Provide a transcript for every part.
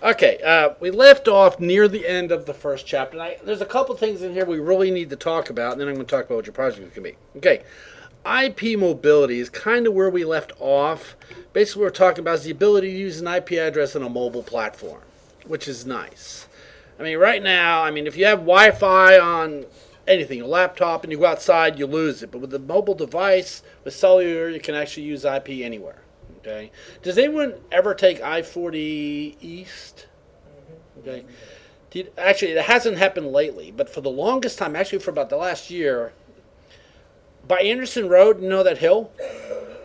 Okay, we left off near the end of the first chapter. There's a couple things in here we really need to talk about, and then I'm going to talk about what your project is going to be. Okay, IP mobility is kind of where we left off. Basically, what we're talking about is the ability to use an IP address on a mobile platform, which is nice. I mean, right now, if you have Wi-Fi on anything, a laptop, and you go outside, you lose it. But with a mobile device, with cellular, you can actually use IP anywhere. Okay. Does anyone ever take I-40 East? Okay. Actually, it hasn't happened lately, but for the longest time, actually for about the last year, by Anderson Road, you know that hill?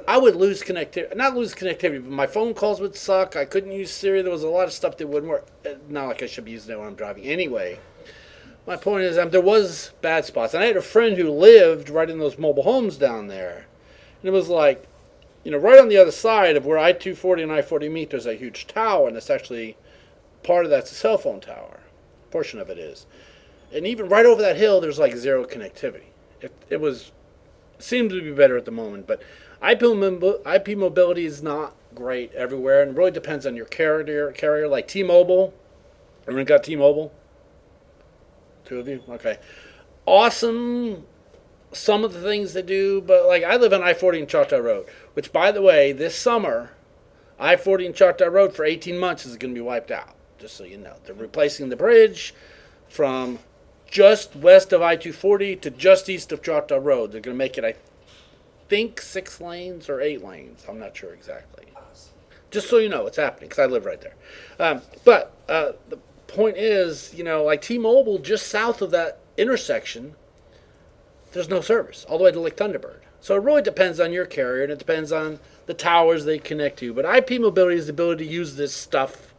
I would lose connectivity. Not lose connectivity, but my phone calls would suck. I couldn't use Siri. There was a lot of stuff that wouldn't work. Not like I should be using it when I'm driving. Anyway, my point is there was bad spots. And I had a friend who lived right in those mobile homes down there. And it was like, right on the other side of where I-240 and I-40 meet, there's a huge tower, and it's actually, part of that's a cell phone tower. A portion of it is. And even right over that hill, there's like zero connectivity. It seemed to be better at the moment, but IP mobility is not great everywhere, and it really depends on your carrier like T-Mobile. Everyone got T-Mobile? Two of you? Okay. Awesome. Some of the things they do, but like I live on I-40 and Choctaw Road, which, by the way, this summer, I-40 and Choctaw Road for 18 months is going to be wiped out, just so you know. They're replacing the bridge from just west of I-240 to just east of Choctaw Road. They're going to make it, I think, 6 lanes or 8 lanes. I'm not sure exactly. Just so you know, it's happening, because I live right there. But the point is, like T-Mobile, just south of that intersection, there's no service all the way to Lake Thunderbird. So it really depends on your carrier, and it depends on the towers they connect to. But IP mobility is the ability to use this stuff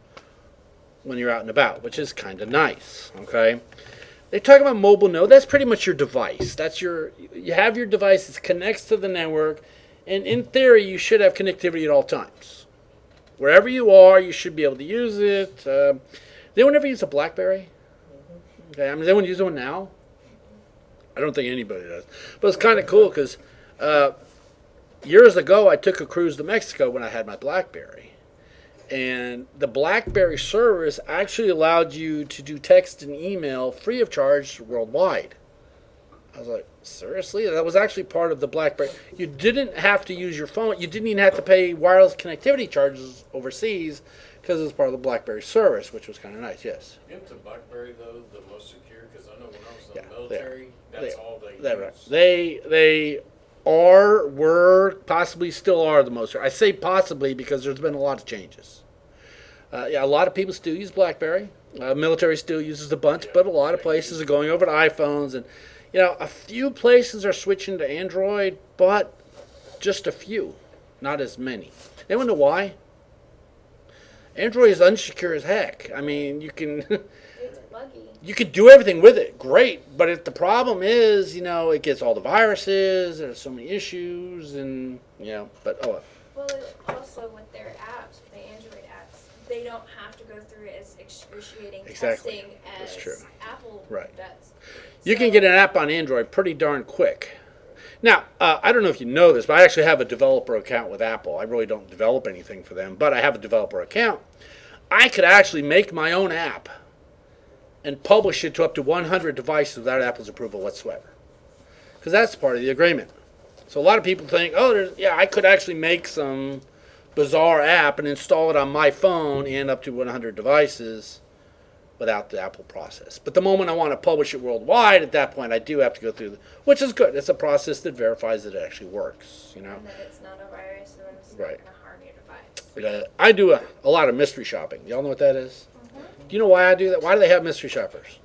when you're out and about, which is kind of nice. Okay. They talk about mobile node. That's pretty much your device. You have your device. It connects to the network, and in theory, you should have connectivity at all times. Wherever you are, you should be able to use it. Does anyone ever use a BlackBerry? Okay. Does anyone use one now? I don't think anybody does. But it's kind of cool because years ago I took a cruise to Mexico when I had my BlackBerry. And the BlackBerry service actually allowed you to do text and email free of charge worldwide. I was like, seriously? That was actually part of the BlackBerry. You didn't have to use your phone. You didn't even have to pay wireless connectivity charges overseas because it was part of the BlackBerry service, which was kind of nice, yes. Isn't the BlackBerry, though, the most secure? Because I know when I was in the military, that's all they used. Right. They were, possibly still are the most secure. I say possibly because there's been a lot of changes. A lot of people still use BlackBerry. Military still uses a bunch, but a lot of places are going over to iPhones. And, a few places are switching to Android, but just a few, not as many. Anyone know why? Android is unsecure as heck. You can you can do everything with it, great. But if the problem is, it gets all the viruses. There's so many issues, and but oh. Well, also with their apps, the Android apps, they don't have to go through as excruciating testing as Apple does. You can get an app on Android pretty darn quick. Now, I don't know if you know this, but I actually have a developer account with Apple. I really don't develop anything for them, but I have a developer account. I could actually make my own app and publish it to up to 100 devices without Apple's approval whatsoever. Because that's part of the agreement. So a lot of people think, I could actually make some bizarre app and install it on my phone and up to 100 devices without the Apple process. But the moment I want to publish it worldwide, at that point I do have to go through, which is good. It's a process that verifies that it actually works. And that it's not a virus and it's not going to harm your device. I do a lot of mystery shopping. Y'all know what that is? Mm-hmm. Do you know why I do that? Why do they have mystery shoppers?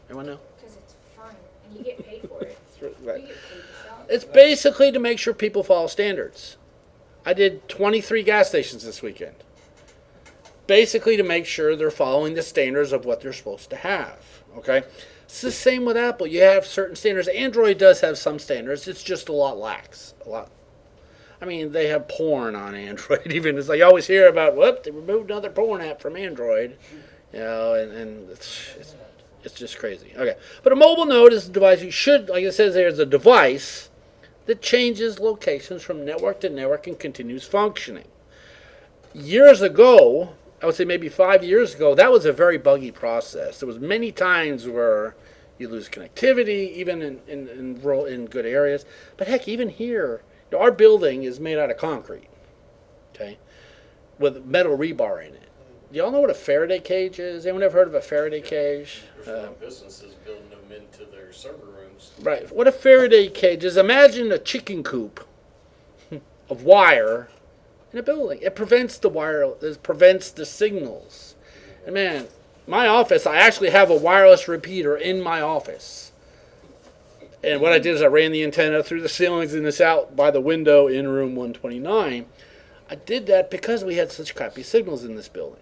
Anyone know? Because it's fun and you get paid for it. Right. You get paid to shop. It's basically to make sure people follow standards. I did 23 gas stations this weekend. Basically to make sure they're following the standards of what they're supposed to have. Okay? It's the same with Apple. You have certain standards. Android does have some standards. It's just a lot lax. They have porn on Android. Even it's like you always hear about, they removed another porn app from Android. And it's just crazy. Okay. But a mobile node is a device you should, like it says there, is a device that changes locations from network to network and continues functioning. Years ago, I would say maybe 5 years ago, that was a very buggy process. There was many times where you lose connectivity, even in good areas. But heck, even here, our building is made out of concrete, okay, with metal rebar in it. Do y'all know what a Faraday cage is? Anyone ever heard of a Faraday cage? There's a lot of businesses building them into their server rooms. Right. What a Faraday cage is, imagine a chicken coop of wire in a building. It prevents the wire, it prevents the signals. And man, my office, I actually have a wireless repeater in my office. And what I did is I ran the antenna through the ceilings and this out by the window in room 129. I did that because we had such crappy signals in this building.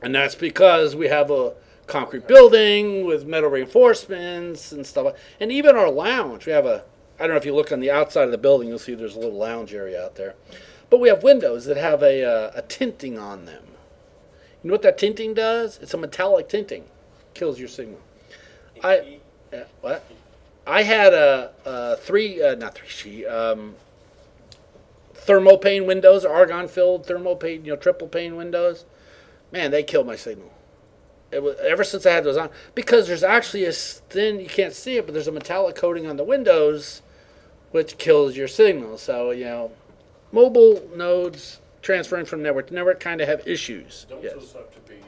And that's because we have a concrete building with metal reinforcements and stuff. And even our lounge, we have I don't know if you look on the outside of the building, you'll see there's a little lounge area out there. But we have windows that have a tinting on them. You know what that tinting does? It's a metallic tinting. Kills your signal. What? I had thermopane windows, argon-filled thermopane, triple pane windows. Man, they killed my signal. It was ever since I had those on, because there's actually a thin, you can't see it, but there's a metallic coating on the windows, which kills your signal. So mobile nodes transferring from network to network kind of have issues. Don't those have to be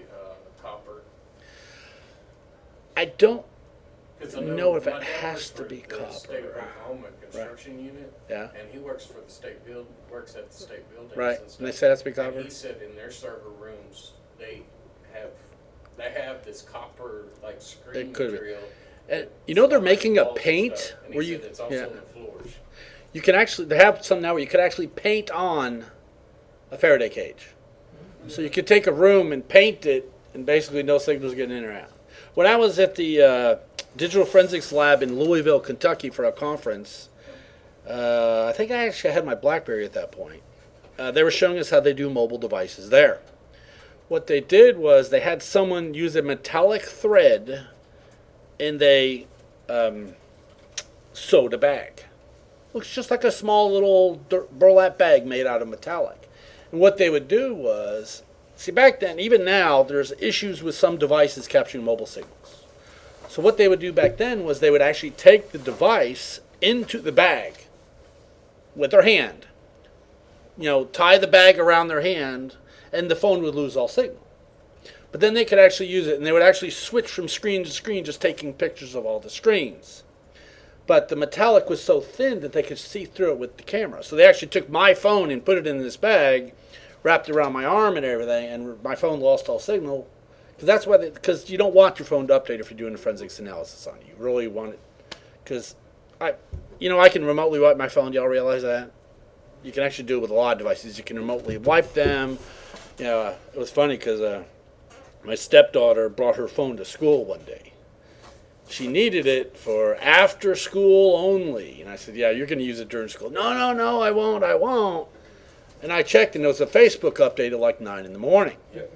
copper? I don't I know if it my dad has works to for be the copper. State of Oklahoma construction unit. Yeah. And he works for the state works at the state buildings. Right. And stuff. And they say it has to be copper? And he said in their server rooms they have this copper like screen material. And they're making a paint where you it's also on the floors. You can actually, they have some now where you could actually paint on a Faraday cage. So you could take a room and paint it, and basically no signals getting in or out. When I was at the Digital Forensics Lab in Louisville, Kentucky for a conference, I think I actually had my BlackBerry at that point. They were showing us how they do mobile devices there. What they did was they had someone use a metallic thread, and they sewed a bag. Looks just like a small little burlap bag made out of metallic. And what they would do was, see, back then, even now, there's issues with some devices capturing mobile signals. So what they would do back then was they would actually take the device into the bag with their hand. Tie the bag around their hand, and the phone would lose all signal. But then they could actually use it, and they would actually switch from screen to screen, just taking pictures of all the screens. But the metallic was so thin that they could see through it with the camera. So they actually took my phone and put it in this bag, wrapped it around my arm and everything, and my phone lost all signal. Because you don't want your phone to update if you're doing a forensics analysis on it. You really want it. Because I can remotely wipe my phone. Do y'all realize that? You can actually do it with a lot of devices. You can remotely wipe them. It was funny because my stepdaughter brought her phone to school one day. She needed it for after school only. And I said, yeah, you're going to use it during school. No, I won't. And I checked, and there was a Facebook update at like 9 in the morning. Yep.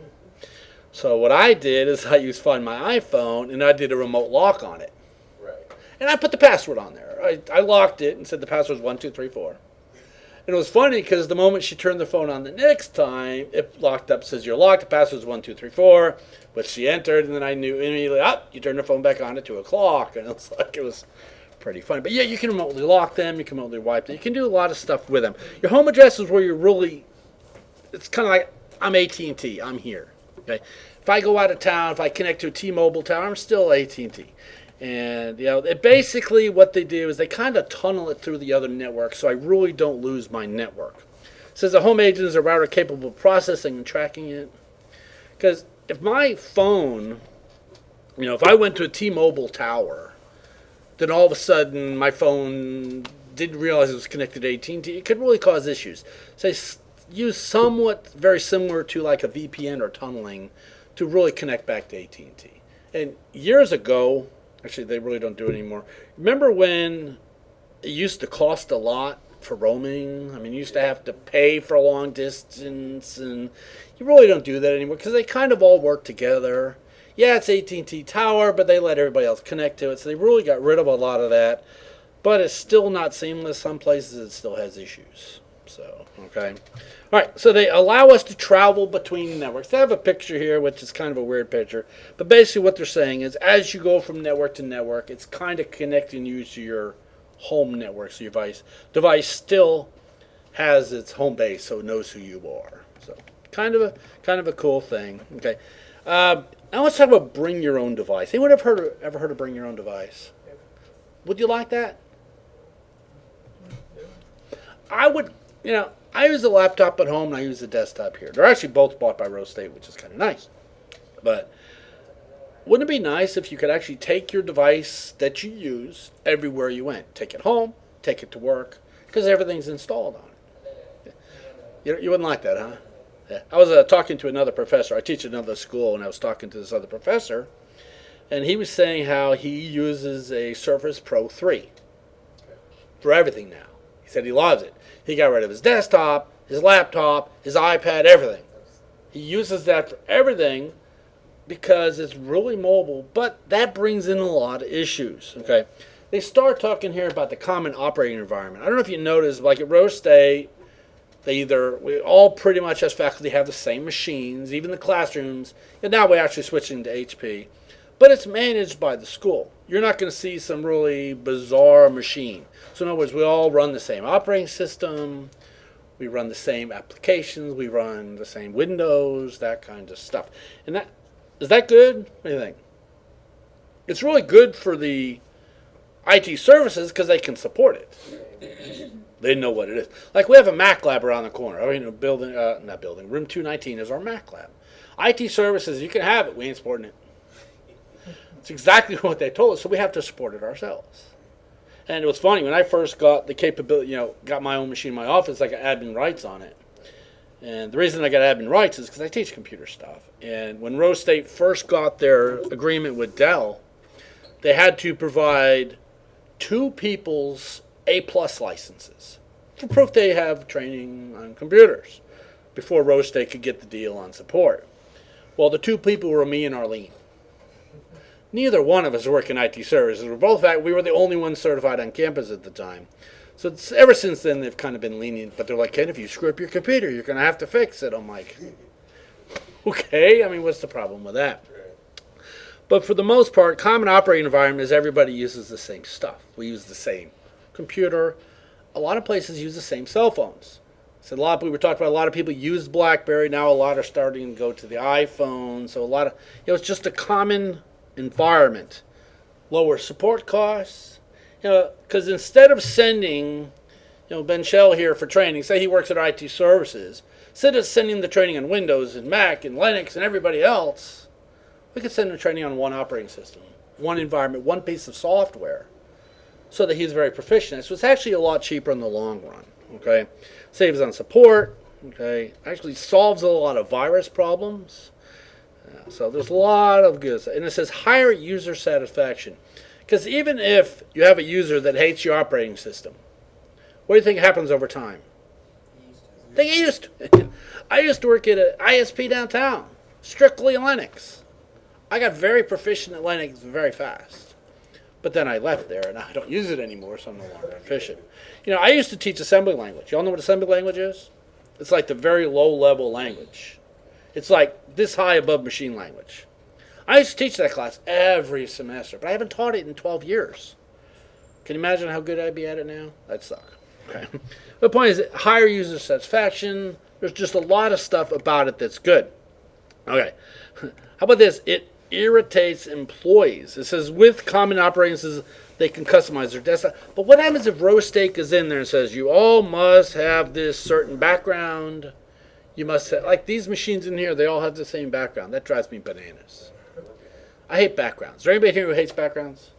So what I did is I used Find My iPhone, and I did a remote lock on it. Right. And I put the password on there. I locked it and said the password was 1234. And it was funny because the moment she turned the phone on the next time, it locked up, says you're locked, the password is 1234, which she entered, and then I knew immediately, you turn the phone back on at 2 o'clock. And it was pretty funny. But yeah, you can remotely lock them, you can remotely wipe them, you can do a lot of stuff with them. Your home address is where you're really, it's kind of like, I'm AT&T, I'm here. Okay. If I go out of town, if I connect to a T-Mobile tower, I'm still AT&T. And basically what they do is they kind of tunnel it through the other network, so I really don't lose my network. It says the home agent is a router capable of processing and tracking it. Because if my phone, if I went to a T-Mobile tower, then all of a sudden my phone didn't realize it was connected to AT&T, it could really cause issues. So they use somewhat very similar to like a VPN or tunneling to really connect back to AT&T. And years ago, actually, they really don't do it anymore. Remember when it used to cost a lot for roaming? I mean, you used to have to pay for a long distance, and you really don't do that anymore because they kind of all work together. Yeah, it's AT&T Tower, but they let everybody else connect to it, so they really got rid of a lot of that. But it's still not seamless. Some places it still has issues. So, okay. All right, so they allow us to travel between networks. They have a picture here, which is kind of a weird picture. But basically what they're saying is as you go from network to network, it's kind of connecting you to your home network. So your device still has its home base, so it knows who you are. So kind of a cool thing. Okay. Now let's talk about bring your own device. Anyone ever heard of bring your own device? Would you like that? I would, I use a laptop at home and I use a desktop here. They're actually both bought by Rose State, which is kind of nice. But wouldn't it be nice if you could actually take your device that you use everywhere you went? Take it home, take it to work, because everything's installed on it. You wouldn't like that, huh? Yeah. I was talking to another professor. I teach at another school, and I was talking to this other professor, and he was saying how he uses a Surface Pro 3 for everything now. He said he loves it. He got rid of his desktop, his laptop, his iPad, everything. He uses that for everything because it's really mobile, but that brings in a lot of issues. Okay, they start talking here about the common operating environment. I don't know if you noticed, like at Rose State, we all pretty much as faculty have the same machines, even the classrooms, and now we're actually switching to HP. But it's managed by the school. You're not going to see some really bizarre machine. So in other words, we all run the same operating system, we run the same applications, we run the same Windows, that kind of stuff. And is that good? What do you think? It's really good for the IT services because they can support it. They know what it is. Like we have a Mac lab around the corner. I mean, room 219 is our Mac lab. IT services, you can have it. We ain't supporting it. It's exactly what they told us, so we have to support it ourselves. And it was funny, when I first got the capability, got my own machine in my office, I got admin rights on it. And the reason I got admin rights is because I teach computer stuff. And when Rose State first got their agreement with Dell, they had to provide 2 people's A+ licenses for proof they have training on computers before Rose State could get the deal on support. Well, the 2 people were me and Arlene. Neither one of us work in IT services. We were the only ones certified on campus at the time. So ever since then, they've kind of been lenient. But they're like, Ken, if you screw up your computer, you're going to have to fix it. I'm like, okay. I mean, what's the problem with that? But for the most part, common operating environment is everybody uses the same stuff. We use the same computer. A lot of places use the same cell phones. So we were talking about a lot of people use BlackBerry. Now a lot are starting to go to the iPhone. So a lot of, it's just a common environment. Lower support costs, because instead of sending, Ben Shell here for training, say he works at IT services, instead of sending the training on Windows and Mac and Linux and everybody else, we could send him training on one operating system, one environment, one piece of software, so that he's very proficient. So it's actually a lot cheaper in the long run. Okay, saves on support. Okay, actually solves a lot of virus problems. So there's a lot of good stuff. And it says higher user satisfaction. Because even if you have a user that hates your operating system, what do you think happens over time? They get used to it. I used to work at an ISP downtown, strictly Linux. I got very proficient at Linux very fast. But then I left there and I don't use it anymore, so I'm no longer proficient. I used to teach assembly language. Y'all know what assembly language is? It's like the very low-level language. It's like this high above machine language. I used to teach that class every semester, but I haven't taught it in 12 years. Can you imagine how good I'd be at it now? That'd suck. Okay. The point is higher user satisfaction. There's just a lot of stuff about it that's good. Okay. How about this? It irritates employees. It says with common operating systems, they can customize their desktop. But what happens if Rose State is in there and says you all must have this certain background? You must have, like these machines in here, they all have the same background. That drives me bananas. I hate backgrounds. Is there anybody here who hates backgrounds?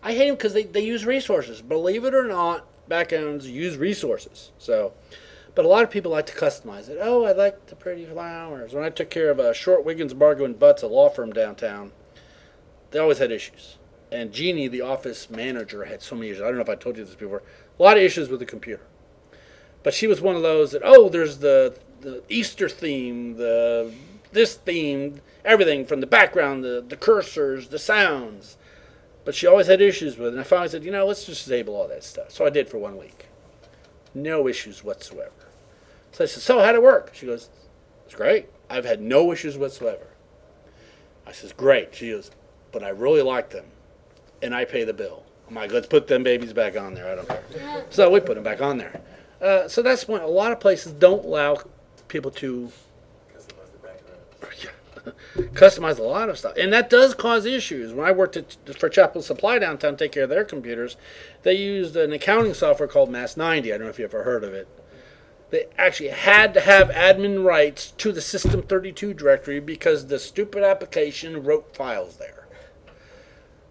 I hate them because they use resources. Believe it or not, backgrounds use resources. But a lot of people like to customize it. Oh, I like the pretty flowers. When I took care of Short, Wiggins, Bargo, and Butts, a law firm downtown, they always had issues. And Jeannie, the office manager, had so many issues. I don't know if I told you this before. A lot of issues with the computer. But she was one of those that, there's the Easter theme, this theme, everything from the background, the cursors, the sounds. But she always had issues with it. And I finally said, let's just disable all that stuff. So I did for 1 week. No issues whatsoever. So I said, so how'd it work? She goes, it's great. I've had no issues whatsoever. I says, great. She goes, but I really like them, and I pay the bill. I'm like, let's put them babies back on there. I don't care. So we put them back on there. So that's when a lot of places don't allow people to customize a lot of stuff. And that does cause issues. When I worked for Chapel Supply downtown to take care of their computers, they used an accounting software called Mass 90. I don't know if you ever heard of it. They actually had to have admin rights to the System 32 directory because the stupid application wrote files there.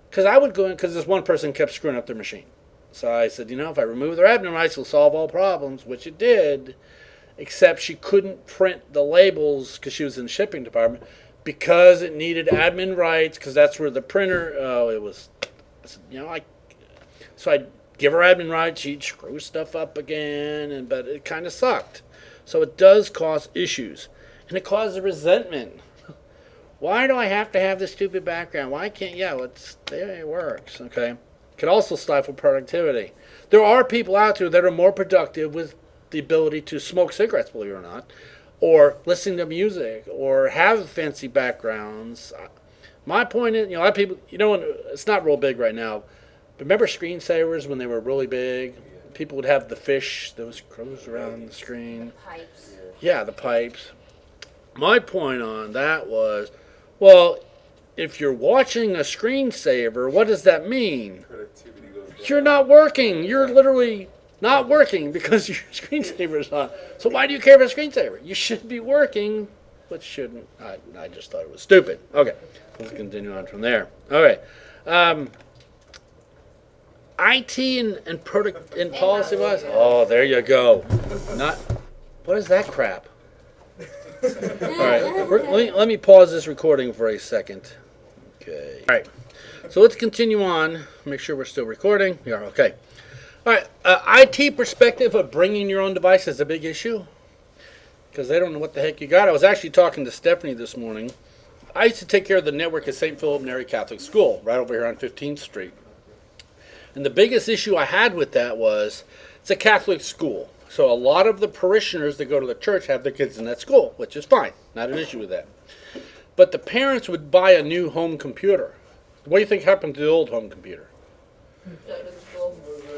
Because I would go in, because this one person kept screwing up their machine. So I said, if I remove their admin rights, it'll solve all problems, which it did, except she couldn't print the labels because she was in the shipping department because it needed admin rights, because that's where the printer, so I'd give her admin rights, she'd screw stuff up again, but it kind of sucked. So it does cause issues, and it causes resentment. Why do I have to have this stupid background? Why can't, it works, okay? It can also stifle productivity. There are people out there that are more productive with the ability to smoke cigarettes, believe it or not, or listen to music, or have fancy backgrounds. My point is, a lot of people, it's not real big right now, but remember screensavers when they were really big? People would have the fish, those crows around the screen. The pipes. Yeah, the pipes. My point on that was, well, if you're watching a screensaver, what does that mean? You're not working. You're literally not working because your screensaver's on. So why do you care about a screensaver? You should be working, but shouldn't. I just thought it was stupid. Okay, let's continue on from there. Okay. IT and product and policy wise. Oh, there you go. What is that crap? All right, let me pause this recording for a second. Okay. All right. So let's continue on. Make sure we're still recording. We are okay. All right. IT perspective of bringing your own device is a big issue because they don't know what the heck you got. I was actually talking to Stephanie this morning. I used to take care of the network at St. Philip Neri Catholic School right over here on 15th Street. And the biggest issue I had with that was it's a Catholic school. So a lot of the parishioners that go to the church have their kids in that school, which is fine. Not an issue with that. But the parents would buy a new home computer. What do you think happened to the old home computer?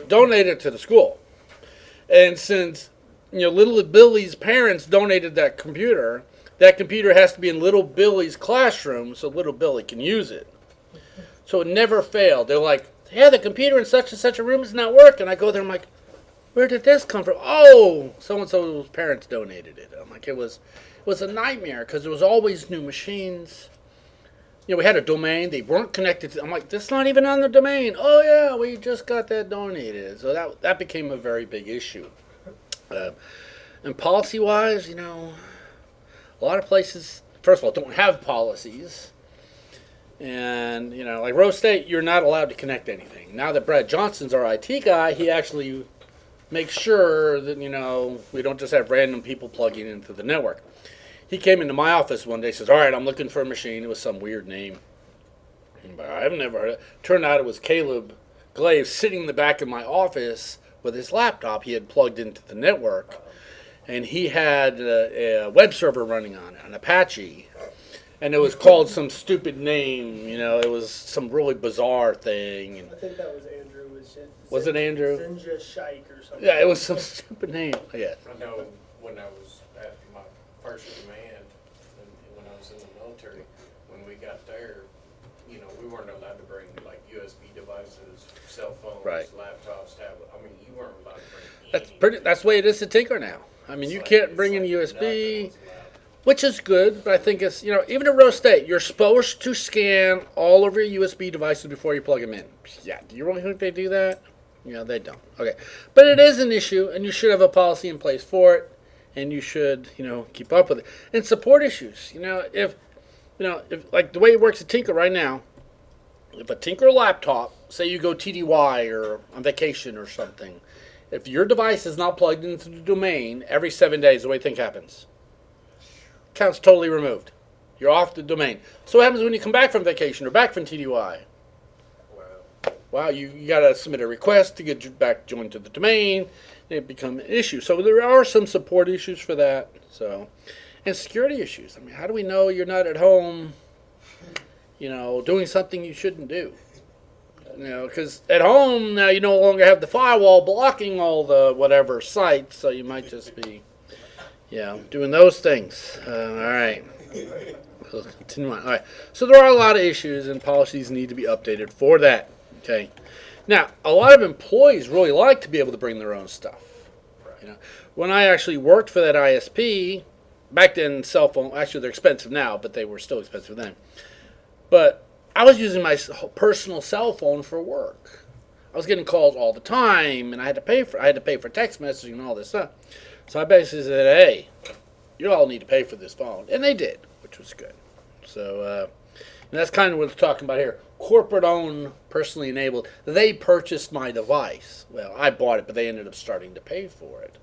Donated it to the school. And since little Billy's parents donated that computer has to be in little Billy's classroom so little Billy can use it. So it never failed. They're like, yeah, the computer in such and such a room is not working. I go there, I'm like, where did this come from? Oh, so-and-so's parents donated it. I'm like, it was a nightmare because there was always new machines. We had a domain. They weren't connected to. I'm like, that's not even on the domain. Oh, yeah, we just got that donated. So that became a very big issue. And policy-wise, a lot of places, first of all, don't have policies. And, like Rose State, you're not allowed to connect anything. Now that Brad Johnson's our IT guy, he actually makes sure that, we don't just have random people plugging into the network. He came into my office one day, says, all right, I'm looking for a machine. It was some weird name. I've never heard it. Turned out it was Caleb Glaive sitting in the back of my office with his laptop he had plugged into the network. And he had a web server running on it, an Apache. And it was called some stupid name, it was some really bizarre thing. I think that was Andrew. Was it Andrew? Zinja Shaik or something. Yeah, it was some stupid name. Yeah. I know when I was at my first command, when I was in the military, when we got there, we weren't allowed to bring like USB devices, cell phones, laptops, tablets. I mean, you weren't allowed to bring That's the way it is at Tinker now. I mean, you can't bring in USB. Which is good, but I think it's, even at Rose State, you're supposed to scan all of your USB devices before you plug them in. Yeah, do you really think they do that? They don't. Okay. But it is an issue, and you should have a policy in place for it, and you should, keep up with it. And support issues. If like the way it works at Tinker right now, if a Tinker laptop, say you go TDY or on vacation or something, if your device is not plugged into the domain every 7 days, the way thing happens. Account's totally removed. You're off the domain. So what happens when you come back from vacation or back from TDY? Wow, you got to submit a request to get you back joined to the domain. they become an issue. So there are some support issues for that. So, and security issues. I mean, how do we know you're not at home, doing something you shouldn't do? Because at home now you no longer have the firewall blocking all the whatever sites, so you might just be, doing those things. All right. We'll continue on. All right. So there are a lot of issues, and policies need to be updated for that. Okay. Now, a lot of employees really like to be able to bring their own stuff. When I actually worked for that ISP, back then cell phone, actually they're expensive now, but they were still expensive then. But I was using my personal cell phone for work. I was getting calls all the time, and I had to pay for text messaging and all this stuff. So I basically said, "Hey, you all need to pay for this phone," and they did, which was good. So and that's kind of what we're talking about here. Corporate owned, personally enabled. They purchased my device. Well, I bought it, but they ended up starting to pay for it.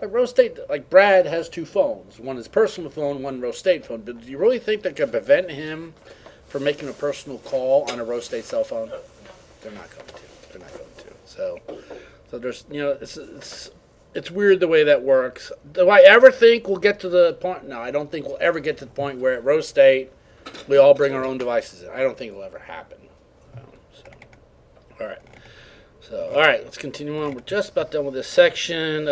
Like Rose State, like Brad has two phones. One is personal phone, one Rose State phone. But do you really think that could prevent him from making a personal call on a Rose State cell phone? They're not going to. They're not going to. So there's, it's weird the way that works. Do I ever think we'll get to the point? No, I don't think we'll ever get to the point where at Rose State we all bring our own devices in. I don't think it'll ever happen. All right. So, all right, let's continue on. We're just about done with this section.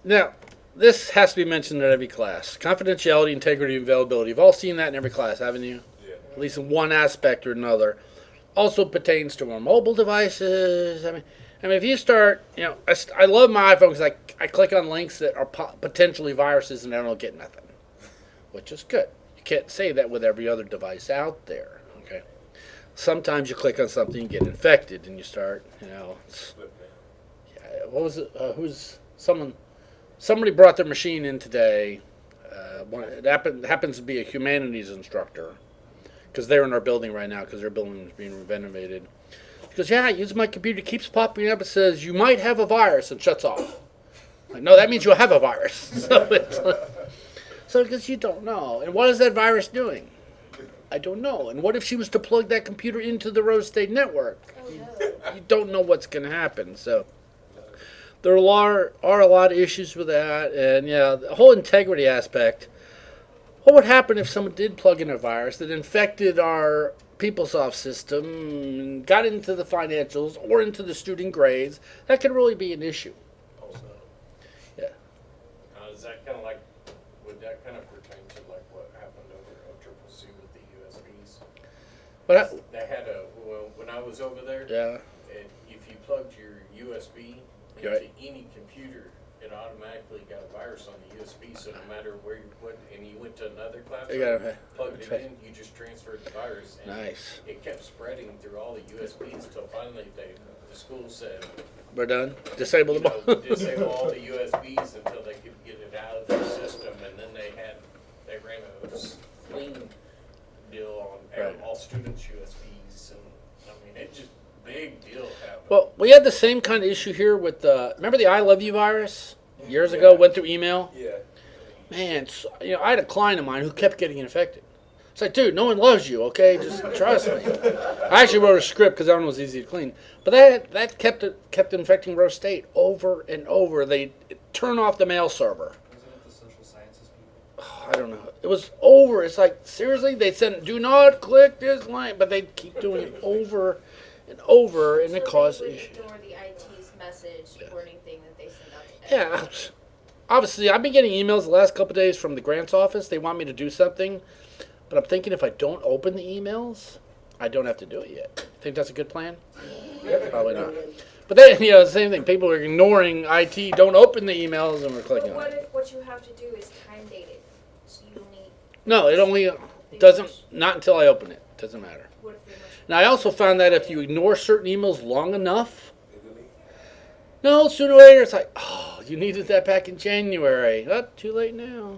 Now, this has to be mentioned in every class. Confidentiality, integrity, and availability. You've all seen that in every class, haven't you? Yeah. At least in one aspect or another. Also pertains to our mobile devices. I mean, if you start, I love my iPhone because I click on links that are potentially viruses and I don't get nothing, which is good. You can't say that with every other device out there. Okay. Sometimes you click on something and get infected, and you start, what was it? Somebody brought their machine in today. It happens to be a humanities instructor, because they're in our building right now, because their building is being renovated. He goes, I use my computer. It keeps popping up. It says, you might have a virus, and shuts off. Like, no, that means you'll have a virus. So because you don't know. And what is that virus doing? I don't know. And what if she was to plug that computer into the Rose State network? Oh, no. You don't know what's going to happen. So there are a lot of issues with that. And, the whole integrity aspect. What would happen if someone did plug in a virus that infected our PeopleSoft system and got into the financials or into the student grades? That could really be an issue. Also, yeah. Is that kind of like, would that kind of pertain to like what happened over OCCC with the USBs? But they had when I was over there, if you plugged your USB into any computer, it automatically got a virus on the USB, so no matter where you put, and you went to another classroom, plugged it in, you just transferred the virus, and it kept spreading through all the USBs until finally the school said, we're done. Disable them all. Disable all the USBs until they could get it out of their system, and then they ran a clean deal on all students' USBs, and I mean it just big deal happened. Well, we had the same kind of issue here with remember the I Love You virus years ago? Went through email. Yeah. Man, I had a client of mine who kept getting infected. It's like, dude, no one loves you, okay? Just trust me. I actually wrote a script because that one was easy to clean. But that kept infecting Rose State over and over. They turn off the mail server. Wasn't it the social sciences people? Oh, I don't know. It was over. It's like, seriously? They said, do not click this link. But they keep doing it over and over, and it caused issues. Ignore the IT's message warning thing that they send out to everyone. Yeah. Obviously, I've been getting emails the last couple of days from the grants office. They want me to do something. But I'm thinking if I don't open the emails, I don't have to do it yet. Think that's a good plan? Probably not. But then, the same thing. People are ignoring IT, don't open the emails, and we're clicking on But it. what you have to do is time date it. So you don't need... No, it only doesn't, not until I open it. Doesn't matter. What if they rush? Now, I also found that if you ignore certain emails long enough, no, sooner or later, it's like, oh, you needed that back in January. Oh, too late now.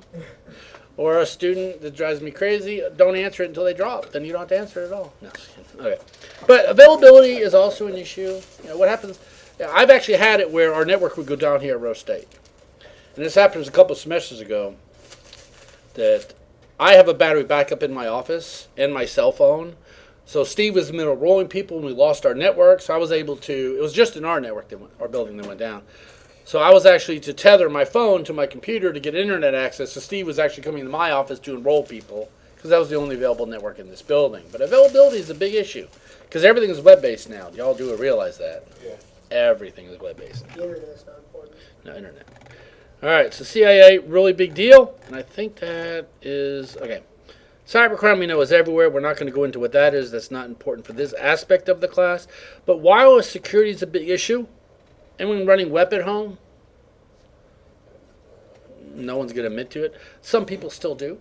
Or a student that drives me crazy, don't answer it until they drop. Then you don't have to answer it at all. No. Okay. But availability is also an issue. What happens, I've actually had it where our network would go down here at Rose State. And this happened a couple of semesters ago that I have a battery backup in my office and my cell phone. So Steve was in the middle of rolling people and we lost our network. So I was able to, it was just in our network, our building that went down. So I was actually to tether my phone to my computer to get internet access. So Steve was actually coming to my office to enroll people because that was the only available network in this building. But availability is a big issue because everything is web-based now. Y'all do realize that. Yeah. Everything is web-based now. The internet's not important. No internet. All right, so CIA, really big deal. And I think that is, okay. Cybercrime we know is everywhere. We're not going to go into what that is. That's not important for this aspect of the class. But wireless security is a big issue. Anyone running web at home? No one's going to admit to it. Some people still do.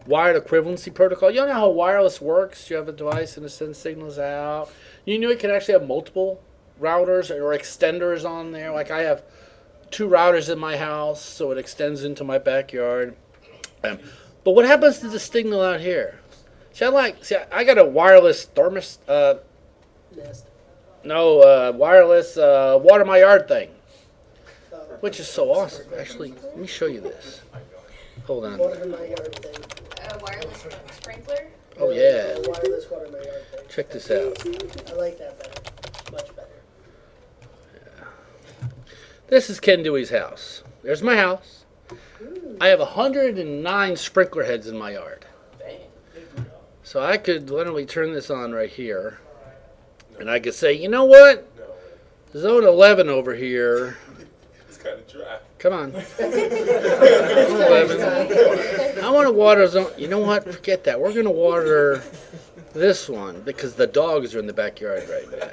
Wired equivalency protocol. You know how wireless works? You have a device and it sends signals out. You knew it can actually have multiple routers or extenders on there. Like I have 2 routers in my house, so it extends into my backyard. But what happens to the signal out here? See, I got a wireless Nest. wireless water my yard thing, which is so awesome. Actually, let me show you this. Hold on. Water in my yard thing. Wireless sprinkler. Oh yeah. Wireless water in my yard thing. Check this out. I like that better. Much better. This is Ken Dewey's house. There's my house. I have 109 sprinkler heads in my yard. So I could literally turn this on right here. And I could say, you know what? Zone 11 over here. It's kind of dry. Come on. Zone 11. I want to water zone. You know what? Forget that. We're going to water this one because the dogs are in the backyard right now.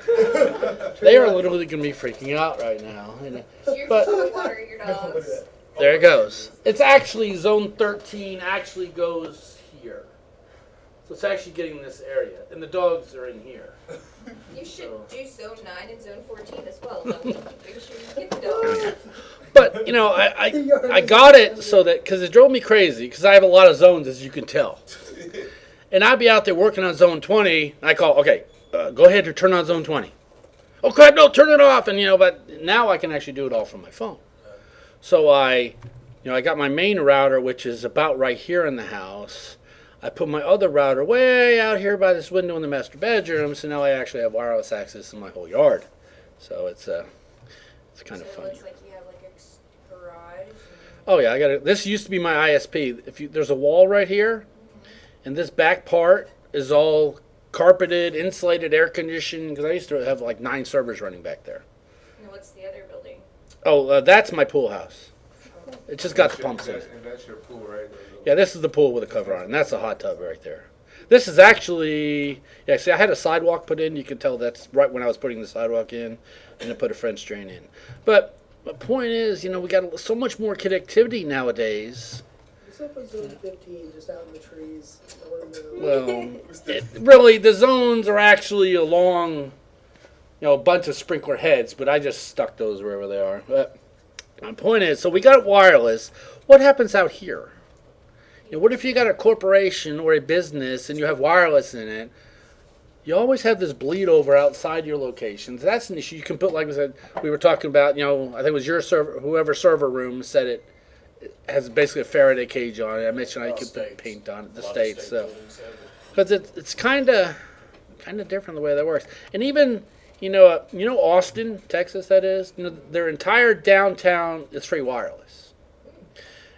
They are literally going to be freaking out right now. You're But going to water your dogs. there it goes. It's actually zone 13 actually goes here. So it's actually getting this area. And the dogs are in here. You should do zone 9 and zone 14 as well. That way you can make sure you get the dogs. But, you know, I got it so that, because it drove me crazy, because I have a lot of zones, as you can tell. And I'd be out there working on zone 20, and I call, okay, go ahead and turn on zone 20. Oh, crap, no, turn it off. And, you know, but now I can actually do it all from my phone. So I got my main router, which is about right here in the house. I put my other router way out here by this window in the master bedroom, so now I actually have wireless access in my whole yard. So it's kind of funny. It looks like you have like a garage. Oh yeah, I got it. This used to be my ISP. There's a wall right here, and this back part is all carpeted, insulated, air conditioned. Because I used to have like 9 servers running back there. And what's the other building? Oh, that's my pool house. It just got the pumps in it. And that's your pool right there. Yeah, this is the pool with a cover on, and that's a hot tub right there. This is actually, yeah, see, I had a sidewalk put in. You can tell that's right when I was putting the sidewalk in, and I put a French drain in. But the point is, we got so much more connectivity nowadays. Except for zone 15, just out in the trees. Well, really, the zones are actually along, a bunch of sprinkler heads, but I just stuck those wherever they are. But my point is, so we got wireless. What happens out here? What if you got a corporation or a business and you have wireless in it? You always have this bleed over outside your locations. That's an issue. You can put, like I said, we were talking about, I think it was your server, whoever server room said it has basically a Faraday cage on it. I mentioned how you could put paint on it, the states. So, because it's kind of different the way that works. And even, Austin, Texas, that is, their entire downtown is free wireless.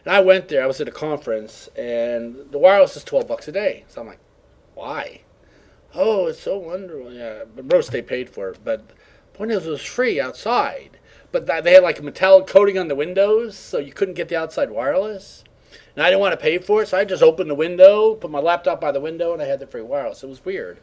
And I went there. I was at a conference, and the wireless is $12 a day. So I'm like, why? Oh, it's so wonderful. Yeah, but Rose State paid for it. But the point is, it was free outside. But they had like a metallic coating on the windows, so you couldn't get the outside wireless. And I didn't want to pay for it, so I just opened the window, put my laptop by the window, and I had the free wireless. It was weird.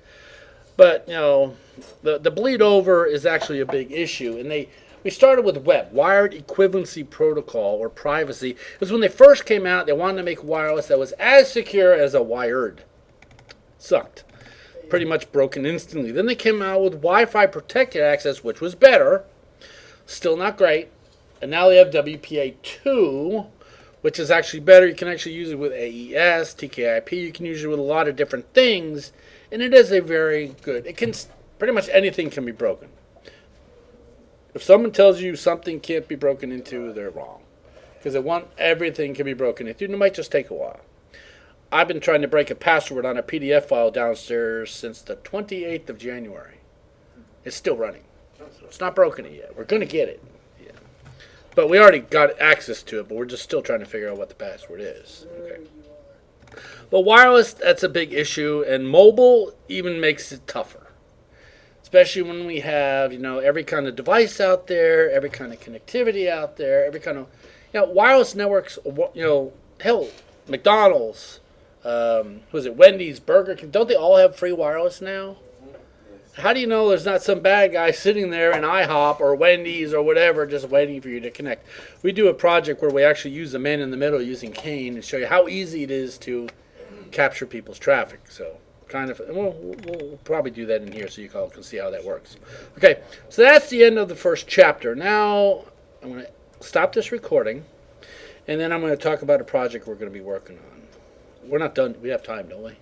But, the bleed over is actually a big issue. And we started with web, wired equivalency protocol, or privacy. It was when they first came out, they wanted to make wireless that was as secure as a wired. Sucked. Pretty much broken instantly. Then they came out with Wi-Fi protected access, which was better. Still not great. And now they have WPA2, which is actually better. You can actually use it with AES, TKIP. You can use it with a lot of different things. And it is a very good, pretty much anything can be broken. If someone tells you something can't be broken into, they're wrong. Because everything can be broken into, and it might just take a while. I've been trying to break a password on a PDF file downstairs since the 28th of January. It's still running. So it's not broken yet. We're going to get it. Yeah. But we already got access to it, but we're just still trying to figure out what the password is. There Okay. you are. But wireless, that's a big issue, and mobile even makes it tougher. Especially when we have, every kind of device out there, every kind of connectivity out there, every kind of, wireless networks, hell, McDonald's, was it Wendy's, Burger King, don't they all have free wireless now? How do you know there's not some bad guy sitting there in IHOP or Wendy's or whatever just waiting for you to connect? We do a project where we actually use the man in the middle using Kane and show you how easy it is to capture people's traffic. So we'll probably do that in here so you all can see how that works. Okay, so that's the end of the first chapter. Now I'm going to stop this recording, and then I'm going to talk about a project we're going to be working on. We're not done. We have time, don't we?